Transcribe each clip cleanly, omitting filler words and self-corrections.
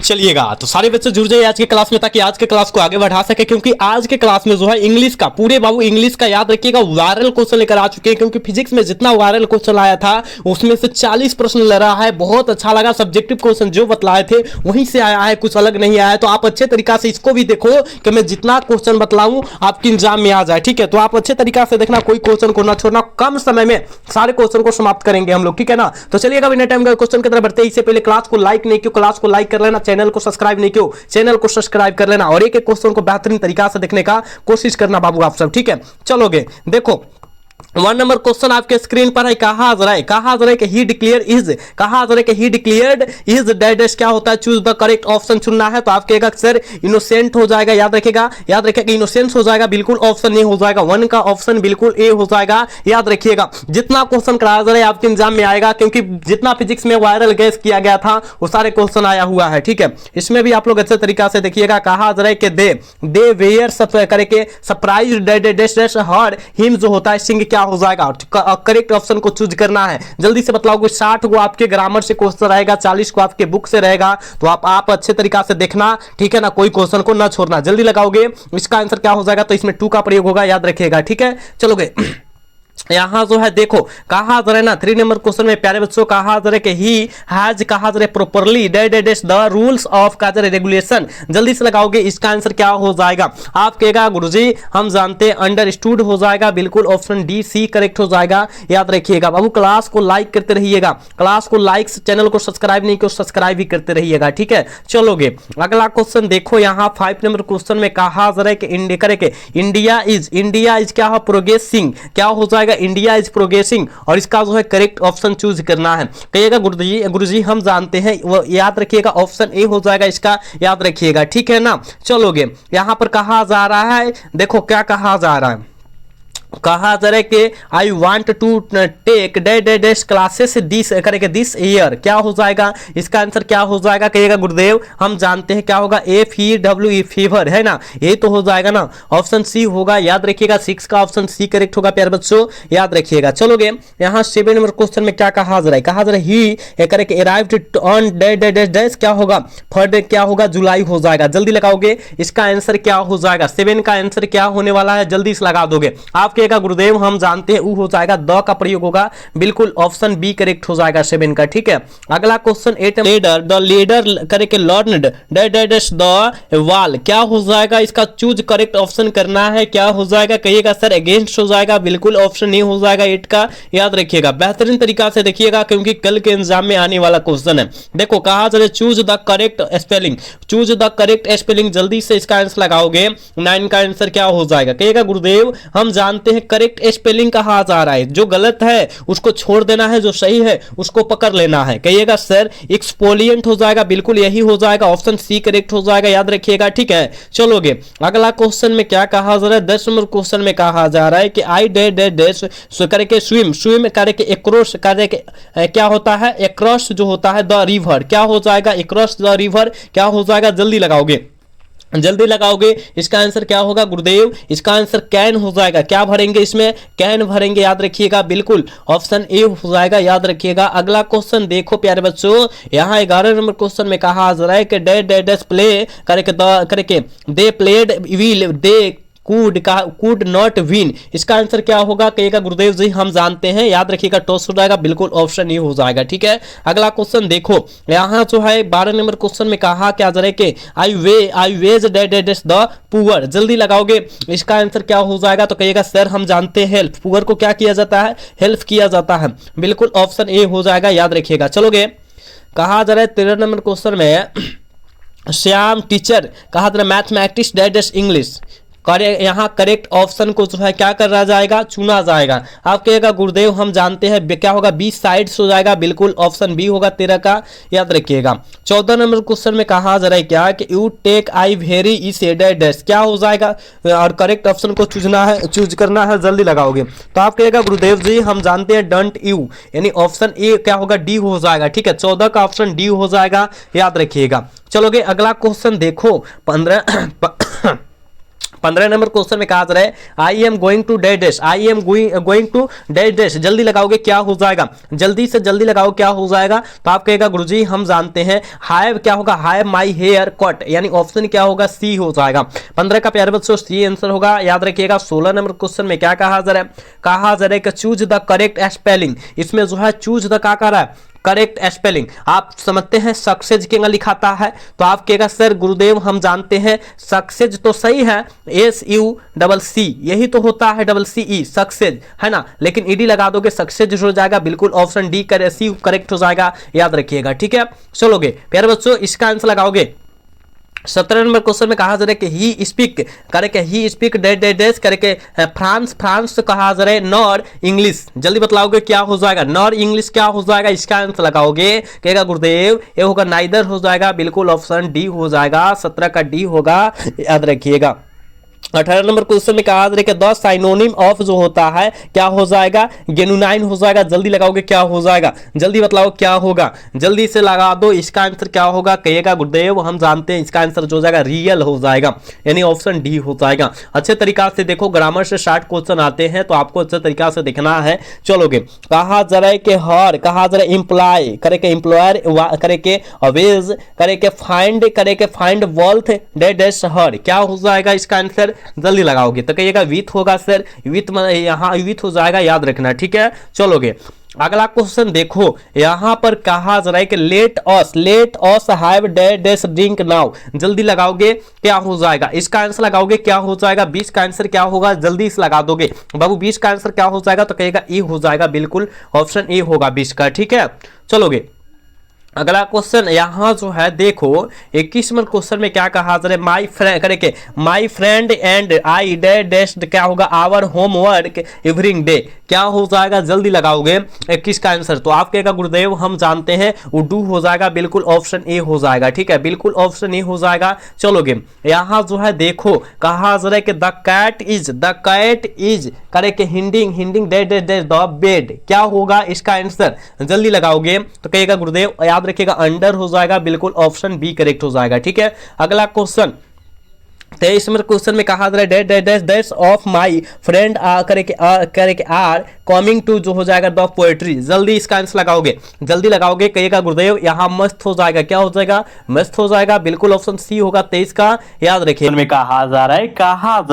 चलिएगा तो सारे बच्चे जुड़ जाइए आज की क्लास में ताकि आज के क्लास को आगे बढ़ा सके, क्योंकि आज के क्लास में जो है इंग्लिश का पूरे बाबू इंग्लिश का याद रखिएगा वायरल क्वेश्चन लेकर आ चुके हैं, क्योंकि फिजिक्स में जितना वायरल क्वेश्चन आया था उसमें से 40 प्रश्न ले रहा है। बहुत अच्छा लगा, सब्जेक्टिव क्वेश्चन जो बतलाए थे वहीं से आया है, कुछ अलग नहीं आया है। तो आप अच्छे तरीका से इसको भी देखो कि मैं जितना क्वेश्चन बतलाऊं आपके एग्जाम में आ जाए, ठीक है। तो आप अच्छे तरीका से देखना, कोई क्वेश्चन को ना छोड़ना, कम समय में सारे क्वेश्चन को समाप्त करेंगे हम लोग, ठीक है ना। तो चलिएगा बिना टाइम क्वेश्चन की तरफ बढ़ते हैं। इससे पहले क्लास को लाइक नहीं किया, क्लास को लाइक कर लेना, चैनल को सब्सक्राइब नहीं किया चैनल को सब्सक्राइब कर लेना और एक एक क्वेश्चन को बेहतरीन तरीका से देखने का कोशिश करना बाबू आप सब, ठीक है। चलोगे देखो 1 नंबर क्वेश्चन आपके स्क्रीन पर है। कहा जा रहा है कि ही डिक्लेयर इज, कहा जा रहा है कि ही डिक्लेयर्ड इज डैश क्या होता है, चूज द करेक्ट ऑप्शन चुनना है। तो आप कहेगा सर इनोसेंट हो जाएगा, याद रखिएगा इनोसेंट हो जाएगा, बिल्कुल ऑप्शन ए हो जाएगा, 1 का ऑप्शन बिल्कुल ए हो जाएगा। याद रखिएगा जितना क्वेश्चन कराया जा रहा है आपके एग्जाम में आएगा, क्योंकि जितना फिजिक्स में वायरल गैस किया गया था वो सारे क्वेश्चन आया हुआ है, ठीक है। इसमें भी आप लोग अच्छे तरीका से देखिएगा। कहा जा रहा है कि दे वेयर सब करके सरप्राइज डैश हर हिम जो होता है सिंह क्या हो जाएगा, करेक्ट ऑप्शन को चूज करना है। जल्दी से बतलाओगे, 60 को आपके ग्रामर से क्वेश्चन रहेगा, 40 को आपके बुक से रहेगा। तो आप अच्छे तरीका से देखना, ठीक है ना, कोई क्वेश्चन को ना छोड़ना। जल्दी लगाओगे इसका आंसर क्या हो जाएगा, तो इसमें 2 का प्रयोग होगा, याद रखिएगा, ठीक है। चलोगे यहां जो है देखो कहा जा रहा है ना 3 नंबर क्वेश्चन में प्यारे बच्चों, कहा जा रहा है कि ही हैज कहा जा रहा है properly dash the rules of का रेगुलेशन। जल्दी से लगाओगे इसका आंसर क्या हो जाएगा। आप कहेगा गुरुजी हम जानते हैं, अंडरस्टूड हो जाएगा, बिल्कुल ऑप्शन डी सी करेक्ट हो जाएगा। याद रखिएगा बाबू, क्लास को लाइक करते रहिएगा, क्लास को लाइक, चैनल को सब्सक्राइब नहीं किया सब्सक्राइब भी करते रहिएगा, ठीक है। चलोगे अगला क्वेश्चन देखो, यहाँ 5 नंबर क्वेश्चन में कहा जा रहा है कि इंडिया इज क्या हो प्रोग्रेसिंग, क्या हो जाएगा, इंडिया इज प्रोग्रेसिंग, और इसका जो है करेक्ट ऑप्शन चूज करना है। कहिएगा गुरुजी हम जानते हैं, वो याद रखिएगा ऑप्शन ए हो जाएगा इसका, याद रखिएगा, ठीक है ना। चलोगे यहां पर कहा जा रहा है, देखो क्या कहा जा रहा है, कहा जा रहा है कि I want to take dash classes this year, क्या हो जाएगा इसका आंसर क्या हो जाएगा। कहिएगा गुरुदेव हम जानते हैं क्या होगा, FEWE फीवर है ना, ये तो हो जाएगा ना, ऑप्शन सी होगा। याद रखिएगा 6 का ऑप्शन सी करेक्ट होगा प्यारे बच्चों, याद रखिएगा। चलोगे यहाँ 7 नंबर क्वेश्चन में क्या कहा जा रहा है, कहा जा रहा है ही करके अराइव्ड ऑन डैश क्या होगा, थर्ड क्या होगा, जुलाई हो जाएगा। जल्दी लगाओगे इसका आंसर क्या हो जाएगा, 7 का आंसर क्या होने वाला है, जल्दी से लगा दोगे। आप कहेगा गुरुदेव हम जानते हैं, वो हो जाएगा, द का प्रयोग होगा, बिल्कुल ऑप्शन बी करेक्ट हो जाएगा 7 का, ठीक है। अगला क्वेश्चन 8 लीडर करके लर्नड डैश द वॉल, क्या हो जाएगा इसका चूज करेक्ट ऑप्शन करना है, क्या हो जाएगा। कहिएगा सर अगेंस्ट हो जाएगा, बिल्कुल ऑप्शन ए हो जाएगा 8 का, याद रखिएगा। बेहतरीन तरीका से देखिएगा क्योंकि कल के एग्जाम में आने वाला क्वेश्चन है। देखो कहा जा रहा है choose the correct spelling, choose the correct spelling, जल्दी से इसका आंसर लगाओगे 9 का आंसर क्या हो जाएगा। कहिएगा गुरुदेव हम जानते हैं करेक्ट स्पेलिंग कहा जा रहा है, जो गलत है उसको छोड़ देना है, जो सही है उसको पकड़ लेना है। कहिएगा सर एक्सफोलिएंट हो जाएगा, बिल्कुल यही हो जाएगा, ऑप्शन सी करेक्ट हो जाएगा, याद रखिएगा, ठीक है। चलोगे अगला क्वेश्चन में क्या कहा जा रहा है, 10 नंबर क्वेश्चन में कहा जा रहा है कि आई डैश करके स्विम करके एक्रॉस करके क्या होता है, एक्रॉस जो होता है द रिवर, क्या हो जाएगा, एक्रॉस द रिवर क्या हो जाएगा। जल्दी लगाओगे, जल्दी लगाओगे इसका आंसर क्या होगा गुरुदेव, इसका आंसर कैन हो जाएगा। क्या भरेंगे इसमें, कैन भरेंगे, याद रखिएगा, बिल्कुल ऑप्शन ए हो जाएगा, याद रखिएगा। अगला क्वेश्चन देखो प्यारे बच्चों, यहाँ 11 नंबर क्वेश्चन में कहा जा रहा है कि डैश प्ले करके they played will they could not win, इसका आंसर क्या होगा। कहेगा गुरुदेव जी हम जानते हैं, याद रखिएगा टॉस हो जाएगा, बिल्कुल ऑप्शन ए हो जाएगा, ठीक है। अगला क्वेश्चन देखो, यहाँ जो है 12 नंबर क्वेश्चन में कहा क्या जा रहा है कि आई वेज डैश द पुअर, जल्दी लगाओगे इसका आंसर क्या हो जाएगा। तो कहिएगा सर हम जानते हैं हेल्प, पुअर को क्या किया जाता है, हेल्प किया जाता है, बिल्कुल ऑप्शन ए हो जाएगा, याद रखिएगा। चलोगे कहा जा रहा है 13 नंबर क्वेश्चन में श्याम टीचर कहा जा रहा है मैथमेटिक्स डैश इंग्लिश, यहाँ करेक्ट ऑप्शन को जो है क्या करा जाएगा, चुना जाएगा। आप कहेगा गुरुदेव हम जानते हैं क्या होगा, 20 साइड्स हो जाएगा, बिल्कुल ऑप्शन बी होगा 13 का, याद रखिएगा। 14 नंबर क्वेश्चन में कहा जा रहा है क्या कि you take I very is dash, क्या हो जाएगा, और करेक्ट ऑप्शन को चूज करना है, जल्दी लगाओगे। तो आप कहेगा गुरुदेव जी हम जानते हैं डोंट यू, यानी ऑप्शन ए क्या होगा, डी हो जाएगा, ठीक है। 14 का ऑप्शन डी हो जाएगा, याद रखिएगा। चलोगे अगला क्वेश्चन देखो 15 नंबर क्वेश्चन में कहा जा रहा है I am going to dash, I am going to dash, जल्दी लगाओगे क्या हो जाएगा, जल्दी से जल्दी लगाओ क्या हो जाएगा, तो आप कहेगा गुरुजी हम जानते हैं हैव क्या होगा, हैव माई हेयर कट, यानी ऑप्शन क्या होगा, सी हो जाएगा। 15 का प्यारे बच्चों सी आंसर होगा, याद रखिएगा। 16 नंबर क्वेश्चन में क्या कहा जा रहा है, कहा जा रहा है कि चूज द करेक्ट स्पेलिंग, इसमें जो है चूज द क्या कर रहा है, करेक्ट स्पेलिंग। आप समझते हैं सक्सेस के लिखाता है, तो आप कहेगा सर गुरुदेव हम जानते हैं सक्सेस तो सही है, SUCC यही तो होता है, CCE सक्सेस है ना, लेकिन ईडी लगा दोगे सक्सेस हो जाएगा, बिल्कुल ऑप्शन डी करे सी करेक्ट हो जाएगा, याद रखिएगा। ठीक है, चलोगे प्यारे बच्चों इसका आंसर लगाओगे। 17 नंबर क्वेश्चन में कहा जा रहा है कि ही स्पीक करके, ही स्पीक डैश करके फ्रांस, फ्रांस कहा जा रहा है नॉर इंग्लिश, जल्दी बतलाओगे क्या हो जाएगा, नॉर इंग्लिश क्या हो जाएगा, इसका आंसर लगाओगे। कहेगा गुरुदेव ये होगा नाइदर हो जाएगा, बिल्कुल ऑप्शन डी हो जाएगा, 17 का डी होगा, याद रखिएगा। 18 नंबर क्वेश्चन में कहा कि द साइनोनिम ऑफ जो होता है क्या हो जाएगा, गेनुनाइन हो जाएगा, जल्दी लगाओगे क्या हो जाएगा, जल्दी बतलाओ क्या होगा, जल्दी से लगा दो, इसका आंसर क्या होगा, कहिएगा गुरुदेव हम जानते हैं इसका आंसर जो हो जाएगा रियल हो जाएगा, यानी ऑप्शन डी हो जाएगा। अच्छे तरीका से देखो, ग्रामर से 60 क्वेश्चन आते हैं तो आपको अच्छे तरीका से देखना है। चलोगे, कहा जा रहा है कि हर, कहा जा रहा है इंप्लॉय करके, एम्प्लॉयर करके, अवेज करके, फाइंड वेल्थ डैश हर, क्या हो जाएगा इसका आंसर, जल्दी लगाओगे तो कहिएगा विथ होगा सर, विथ यहाँ विथ हो जाएगा, याद रखना। ठीक है, चलोगे अगला क्वेश्चन देखो, यहां पर कहा जा रहा है कि let us have dash drink now, जल्दी लगाओगे क्या हो जाएगा, इसका आंसर लगाओगे क्या हो जाएगा, 20 का आंसर क्या होगा, जल्दी से लगा दोगे बाबू, 20 का आंसर क्या हो जाएगा, तो कहेगा ई हो जाएगा, बिल्कुल ऑप्शन ए होगा 20 का। ठीक है, चलोगे अगला क्वेश्चन यहां जो है देखो, 21 नंबर क्वेश्चन में क्या कहा जा रहा है, my friend and I dash क्या होगा, आवर होमवर्क एवरी डे, क्या हो जाएगा, जल्दी लगाओगे 21 का आंसर, तो आप कहेगा गुरुदेव हम जानते हैं उर्दू हो जाएगा, बिल्कुल ऑप्शन ए हो जाएगा। ठीक है, बिल्कुल ऑप्शन ए हो जाएगा। चलोगे यहां जो है देखो, कहा जा रहा है कि द कैट इज करके हिंडिंग डैश द बेड, क्या होगा इसका आंसर, जल्दी लगाओगे तो कहेगा गुरुदेव याद रखिएगा अंडर हो जाएगा, बिल्कुल ऑप्शन बी करेक्ट हो जाएगा। ठीक है, अगला क्वेश्चन 23 नंबर क्वेश्चन में कहा जा रहा है डैश ऑफ माई फ्रेंड करके आर कमिंग टू, जो हो जाएगा द पोएट्री, जल्दी इसका आंसर लगाओगे, जल्दी लगाओगे कहिएगा गुरुदेव यहाँ मस्त हो जाएगा, क्या हो जाएगा, मस्त हो जाएगा, बिल्कुल ऑप्शन सी होगा 23 का, याद रखिए। में कहा जा रहा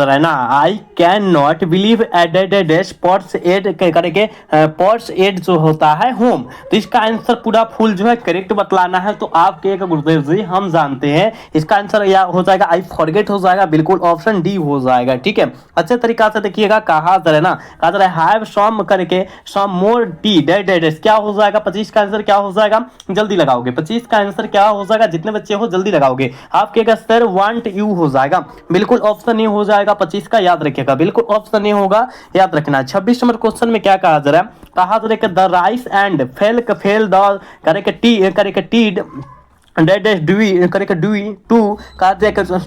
है ना, I can not believe dash pots add करके, पॉट्स एड जो होता है होम, तो इसका आंसर पूरा फुल जो है करेक्ट बतलाना है, तो आप कहिएगा गुरुदेव जी हम जानते हैं इसका आंसर या हो जाएगा आई फॉरगेट हो जाएगा, बिल्कुल ऑप्शन डी हो जाएगा। ठीक है, अच्छे तरीका से देखिएगा, कहा जा रहा है ना, कहा जा रहा है हैव सम करके सम मोर टी डैश, क्या हो जाएगा, 25 का आंसर क्या हो जाएगा, जल्दी लगाओगे 25 का आंसर क्या हो जाएगा, जितने बच्चे हो जल्दी लगाओगे, आप कहेगा सर वांट यू हो जाएगा, बिल्कुल ऑप्शन ए हो जाएगा 25 का, याद रखिएगा, बिल्कुल ऑप्शन ए होगा, याद रखना। 26 नंबर क्वेश्चन में क्या कहा जा रहा है, कहा जा रहा है कि the rice and fail the करके टीड डैश डुई करके डुई टू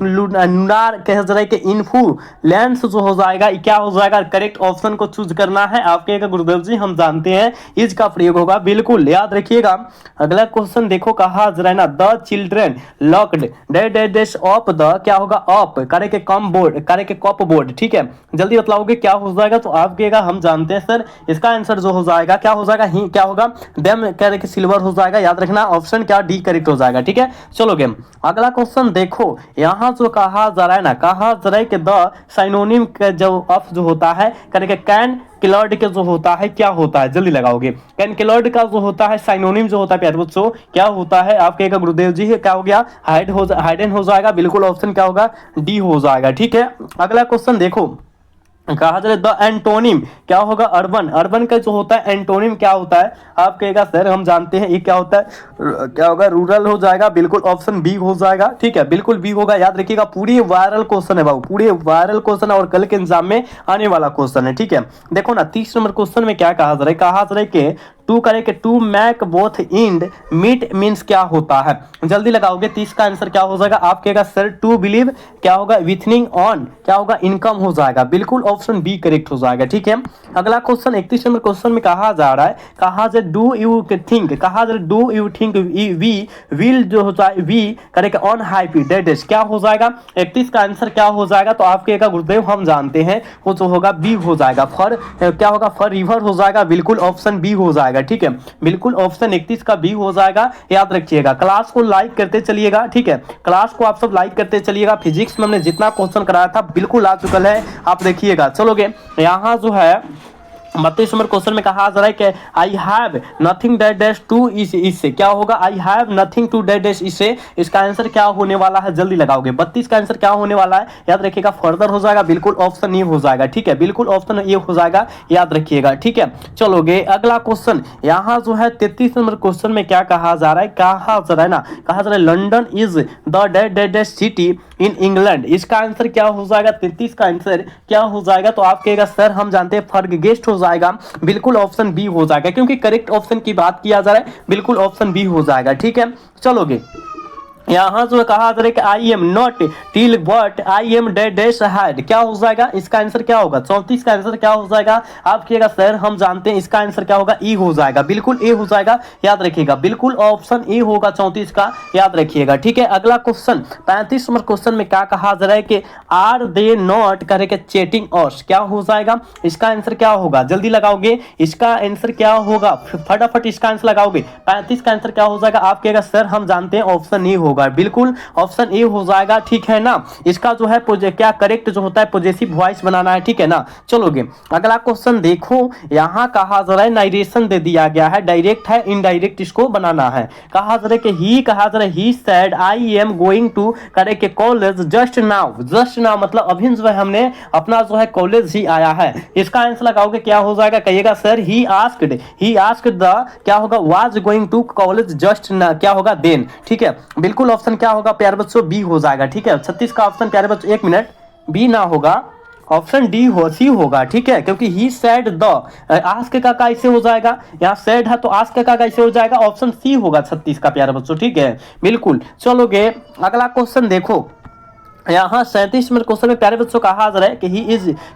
लूनार कह जा रहा है कि इन्फ्लुएंस जो हो जाएगा क्या हो जाएगा, करेक्ट ऑप्शन को चूज करना है, आप कहेगा गुरुदेव जी हम जानते हैं इज का प्रयोग होगा, बिल्कुल याद रखिएगा। अगला क्वेश्चन देखो, कहा जा रहा है ना, the children locked dash of the क्या होगा, ऑफ करके कम बोर्ड करके कॉप बोर्ड। ठीक है, जल्दी बतलाओगे क्या हो जाएगा, तो आप कहेगा हम जानते हैं सर इसका आंसर जो हो जाएगा क्या हो जाएगा, ही क्या होगा, देम करके सिल्वर हो जाएगा, याद रखना ऑप्शन क्या डी करेक्ट हो जाएगा। ठीक है, चलो गेम अगला क्वेश्चन देखो, यहां जो कहा जा रहा है ना, कहा जा रहा है कि द साइनोनिम जो ऑफ जो होता है करके कैन किलर्ड के जो होता है क्या होता है, जल्दी लगाओगे, कैन किलर्ड का जो होता है साइनोनिम जो होता है प्यारे बच्चों क्या होता है, आप कहेगा गुरुदेव जी क्या हो गया, हाइडन हो जाएगा, बिल्कुल ऑप्शन क्या होगा, डी हो जाएगा। ठीक है, अगला क्वेश्चन देखो, कहा जा रहा है द एंटोनिम क्या होगा, अर्बन का जो होता है एंटोनिम क्या होता है, आप कहेगा सर हम जानते हैं ये क्या होता है, क्या होगा, रूरल हो जाएगा, बिल्कुल ऑप्शन बी हो जाएगा। ठीक है, बिल्कुल बी होगा, याद रखिएगा, पूरी वायरल क्वेश्चन है बाबू, पूरे वायरल क्वेश्चन और कल के एग्जाम में आने वाला क्वेश्चन है। ठीक है, देखो ना 30 नंबर क्वेश्चन में क्या कहा जा रहा है, कहा जा रहा है कि टू करेंगे to make both end meet means क्या होता है, जल्दी लगाओगे। 30 का आंसर क्या हो जाएगा, आप कहेगा सर टू बिलीव क्या होगा, विथनिंग ऑन क्या होगा, इनकम हो जाएगा, बिल्कुल ऑप्शन बी करेक्ट हो जाएगा। ठीक है, अगला क्वेश्चन 31 नंबर क्वेश्चन में कहा जा रहा है, कहा जे डू यू थिंक, कहा जे do you think we will जो होता है we correct on happy days क्या हो जाएगा, 31 का आंसर क्या हो जाएगा, तो आप कहेगा गुरुदेव हम जानते हैं वो जो होगा बी हो जाएगा, फॉर क्या होगा, फॉर रिवर हो जाएगा, बिल्कुल ऑप्शन बी हो जाएगा। ठीक है, बिल्कुल ऑप्शन 31 का बी हो जाएगा, याद रखिएगा। क्लास को लाइक करते चलिएगा, ठीक है, क्लास को आप सब लाइक करते चलिएगा। फिजिक्स में हमने जितना क्वेश्चन कराया था बिल्कुल आ चुका है, आप देखिएगा। चलोगे यहाँ जो है 32 नंबर क्वेश्चन में कहा जा रहा है कि I have nothing date dash to इससे क्या होगा, I have nothing to date dash इससे, इसका आंसर क्या होने वाला है, जल्दी लगाओगे। 32 का आंसर क्या होने वाला है, याद रखिएगा, फर्दर हो जाएगा, बिल्कुल ऑप्शन ए हो जाएगा। ठीक है, बिल्कुल ऑप्शन ए हो जाएगा, याद रखिएगा। ठीक है, चलोगे अगला क्वेश्चन, यहाँ जो है 33 नंबर क्वेश्चन में क्या कहा जा रहा है, कहा जा रहा है ना, कहा जा रहा है London is the date date dash city in England, इसका आंसर क्या हो जाएगा, 33 का आंसर क्या हो जाएगा, तो आप कहेगा सर हम जानते हैं फर्गगेस्ट हो जाएगा, बिल्कुल ऑप्शन बी हो जाएगा, क्योंकि करेक्ट ऑप्शन की बात किया जा रहा है, बिल्कुल ऑप्शन बी हो जाएगा। ठीक है, चलोगे यहाँ जो कहा जा रहा है कि I am not till but I am dash had क्या हो जाएगा, इसका आंसर क्या होगा, 34 का आंसर क्या हो जाएगा, आप कहिएगा सर हम जानते हैं, इसका आंसर क्या होगा, ई हो जाएगा, बिल्कुल ए हो जाएगा, याद रखिएगा, बिल्कुल ऑप्शन ए होगा 34 का, याद रखिएगा। ठीक है, अगला क्वेश्चन 35 नंबर क्वेश्चन में क्या कहा जा रहा है कि आर दे नॉट करेंगे चेटिंग ऑर्स क्या हो जाएगा, इसका आंसर क्या होगा, जल्दी लगाओगे, इसका आंसर क्या होगा, फटाफट इसका आंसर लगाओगे। 35 का आंसर क्या हो जाएगा, आप कहेगा सर हम जानते हैं ऑप्शन ए होगा, बिल्कुल ऑप्शन ए हो जाएगा। ठीक है ना, इसका जो है क्या करेक्ट जो होता है पॉजिटिव वॉइस बनाना है। ठीक है ना, चलोगे अगला क्वेश्चन देखो, यहाँ कहा जा रहा है नारेशन दे दिया गया है, डायरेक्ट है इनडायरेक्ट इसको बनाना है। कहा जा रहा है कि ही, कहा जा रहा है he said I am going to correct college just now, just now मतलब अभी जो है हमने अपना जो है कॉलेज ही आया है, इसका आंसर लगाओगे क्या हो जाएगा, कहिएगा सर ही आस्क्ड द क्या होगा, was going to college just क्या होगा देन। ठीक है, बिल्कुल ऑप्शन क्या होगा प्यारे बच्चों, बी हो जाएगा। ठीक है, 36 का ऑप्शन प्यारे बच्चों, एक मिनट, बी ना होगा, ऑप्शन डी हो सी होगा। ठीक है, क्योंकि ही सेड द आस्क का कैसे हो जाएगा, यहाँ सेड है तो आस्क का कैसे हो जाएगा, ऑप्शन सी होगा 36 का प्यारे बच्चों। ठीक है, बिल्कुल। चलोगे अगला क्वेश्चन देखो, यहाँ 37 नंबर क्वेश्चन में प्यारे बच्चों कहा जा रहा है कि he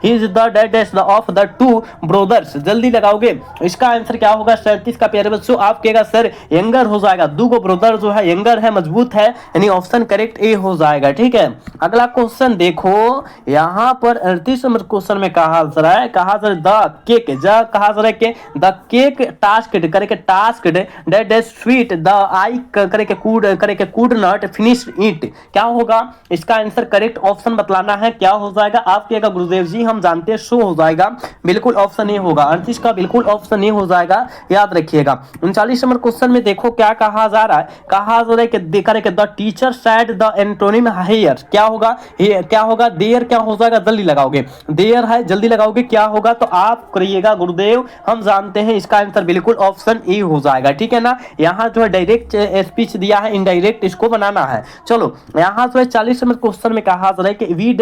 is the dad of the two brothers, जल्दी लगाओगे, इसका आंसर क्या होगा 37 का प्यारे बच्चों, आप कहेगा सर यंगर हो जाएगा, दो ब्रदर जो है यंगर है, मजबूत है, यानी ऑप्शन करेक्ट ए हो जाएगा। ठीक है, अगला क्वेश्चन देखो, यहाँ पर 38 नंबर क्वेश्चन में कहा जा रहा है, कहा जा रहा है द केक कहा जा रहा है कि the cake task dead sweet the I could not finish it क्या होगा, इसका आंसर करेक्ट ऑप्शन बतलाना है, क्या हो जाएगा, आप कहेगा गुरुदेव जी हम जानते हैं, शो हो जाएगा, बिल्कुल ऑप्शन ए होगा। 38 का बिल्कुल ऑप्शन ए हो जाएगा, याद रखिएगा। 39 नंबर क्वेश्चन में देखो क्या कहा जा रहा है, कहा जा रहा है कि the teacher said the antonym higher क्या होगा, क्या होगा, देयर क्या हो जाएगा, जल्दी लगाओगे, देयर है, जल्दी लगाओगे, क्या होगा, तो आप करिएगा गुरुदेव हम जानते हैं, इसका आंसर बिल्कुल ऑप्शन ए हो जाएगा। ठीक है ना, यहाँ जो है डायरेक्ट स्पीच दिया है, इनडायरेक्ट इसको बनाना है। चलो यहाँ जो है 40 नंबर क्वेश्चन में कहा जा रहा है कि वी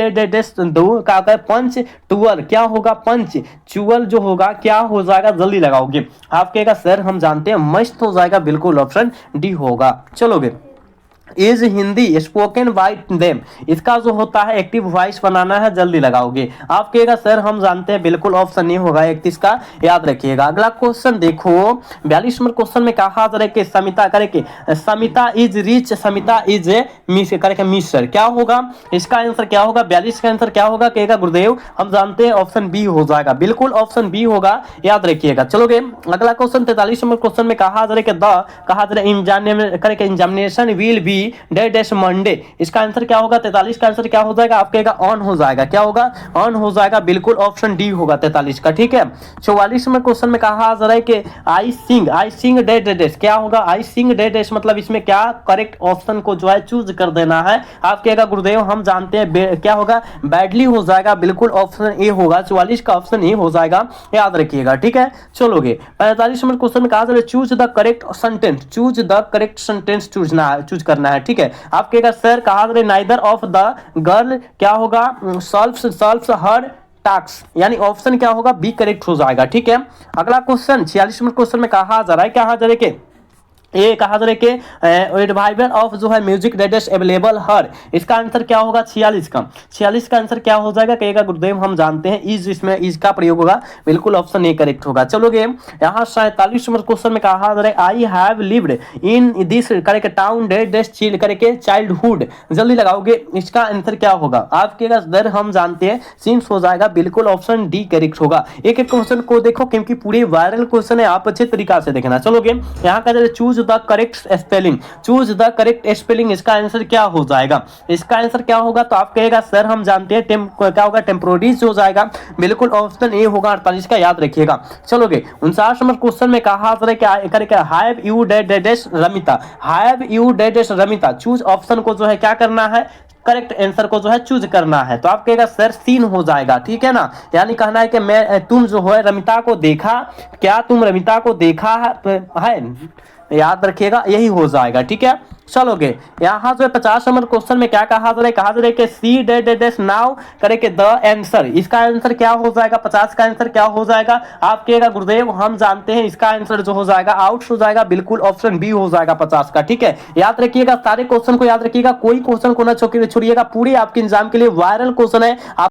का पंच टूअल क्या होगा, पंच चुअल जो होगा क्या हो जाएगा, जल्दी लगाओगे, आप कहेगा सर हम जानते हैं मस्त हो जाएगा, बिल्कुल ऑप्शन डी होगा। चलोगे is Hindi spoken by them, इसका जो होता है एक्टिव वॉइस बनाना है, जल्दी लगाओगे, आप कहेगा सर हम जानते हैं, बिल्कुल ऑप्शन नहीं होगा 31 का, याद रखिएगा। अगला क्वेश्चन देखो 42 नंबर क्वेश्चन में कहा जा रहा है कि Samita is rich, Samita is mister क्या होगा, इसका आंसर क्या होगा, 42 का आंसर क्या होगा, कहेगा गुरुदेव हम जानते हैं, ऑप्शन बी हो जाएगा, बिल्कुल ऑप्शन बी होगा, याद रखिएगा। चलोगे अगला क्वेश्चन 43 नंबर क्वेश्चन में कहा जा रहा है कि examination will be dash Monday, इसका आंसर क्या होगा, 43 का आंसर क्या हो जाएगा, आप कहेगा ऑन हो जाएगा, क्या होगा, ऑन हो जाएगा, बिल्कुल ऑप्शन डी होगा 43 का। ठीक है, 44 में क्वेश्चन में कहा जा रहा है कि आई सिंग डैश क्या होगा, आई सिंग डैश मतलब इसमें क्या करेक्ट ऑप्शन को जो है चूज कर देना है, आप कहेगा गुरुदेव हम जानते हैं, क्या होगा, बैडली हो जाएगा, बिल्कुल ऑप्शन ए होगा, 44 का ऑप्शन ए हो जाएगा, याद रखिएगा। ठीक है, चलोगे 45 नंबर क्वेश्चन में कहा जा रहा है choose the correct sentence choose करना है। ठीक है, आप कहेगा सर कहा नाइदर ऑफ द गर्ल क्या होगा, सॉल्व्स हर टास्क, यानी ऑप्शन क्या होगा, बी करेक्ट हो जाएगा। ठीक है, अगला क्वेश्चन 46 नंबर क्वेश्चन में कहा जा रहा है, क्या कहा जा रहा है कि ये कहा जा रहा है कि रिवाइवल ऑफ जो है म्यूजिक डेटेस्ट अवेलेबल हर, इसका आंसर क्या होगा 46 का। 46 का आंसर क्या हो जाएगा, कहेगा गुरुदेव हम जानते हैं इज, इसमें इज का प्रयोग होगा, बिल्कुल ऑप्शन ए करेक्ट होगा। चलोगे यहाँ 47 नंबर क्वेश्चन में कहा जा रहा है I have lived in this करके टाउन डेटेस्ट चिल करके चाइल्डहुड, जल्दी लगाओगे इसका आंसर क्या होगा, आपके दर हम जानते हैं सिंस हो जाएगा, बिल्कुल ऑप्शन डी करेक्ट होगा। एक एक क्वेश्चन को देखो क्योंकि पूरे वायरल क्वेश्चन है, आप अच्छे तरीका से देखना। चलोगे यहाँ का choose the correct spelling, choose the correct spelling, इसका आंसर क्या हो जाएगा, इसका आंसर क्या होगा, तो आप कहेगा सर हम जानते हैं क्या होगा, टेम्पोररीज हो जाएगा, बिल्कुल ऑप्शन ए होगा 48 का, याद रखिएगा। चलोगे 49 नंबर क्वेश्चन में कहा क्या हैव यू डेडेस रमिता, हैव यू डेडेस रमिता, चूज ऑप्शन को जो है क्या करना है, करेक्ट आंसर को जो है चूज करना है, तो आप कहेगा सर सीन हो जाएगा। ठीक है ना, यानी कहना है कि मैं तुम जो है रमिता को देखा, क्या तुम रमिता को देखा है, याद रखिएगा यही हो जाएगा। ठीक है, चलोगे यहाँ जो 50 नंबर क्वेश्चन में क्या कहा जा रहा है कि सी डेडेस नाउ करेंगे द आंसर, इसका आंसर क्या हो जाएगा, 50 का आंसर क्या हो जाएगा, आप कहेगा गुरुदेव हम जानते हैं इसका आंसर जो हो जाएगा आउट हो जाएगा, बिल्कुल ऑप्शन बी हो जाएगा 50 का। ठीक है, याद रखिएगा सारे क्वेश्चन को, याद रखिएगा कोई क्वेश्चन को ना छोड़िएगा, पूरी आपके एग्जाम के लिए वायरल क्वेश्चन है।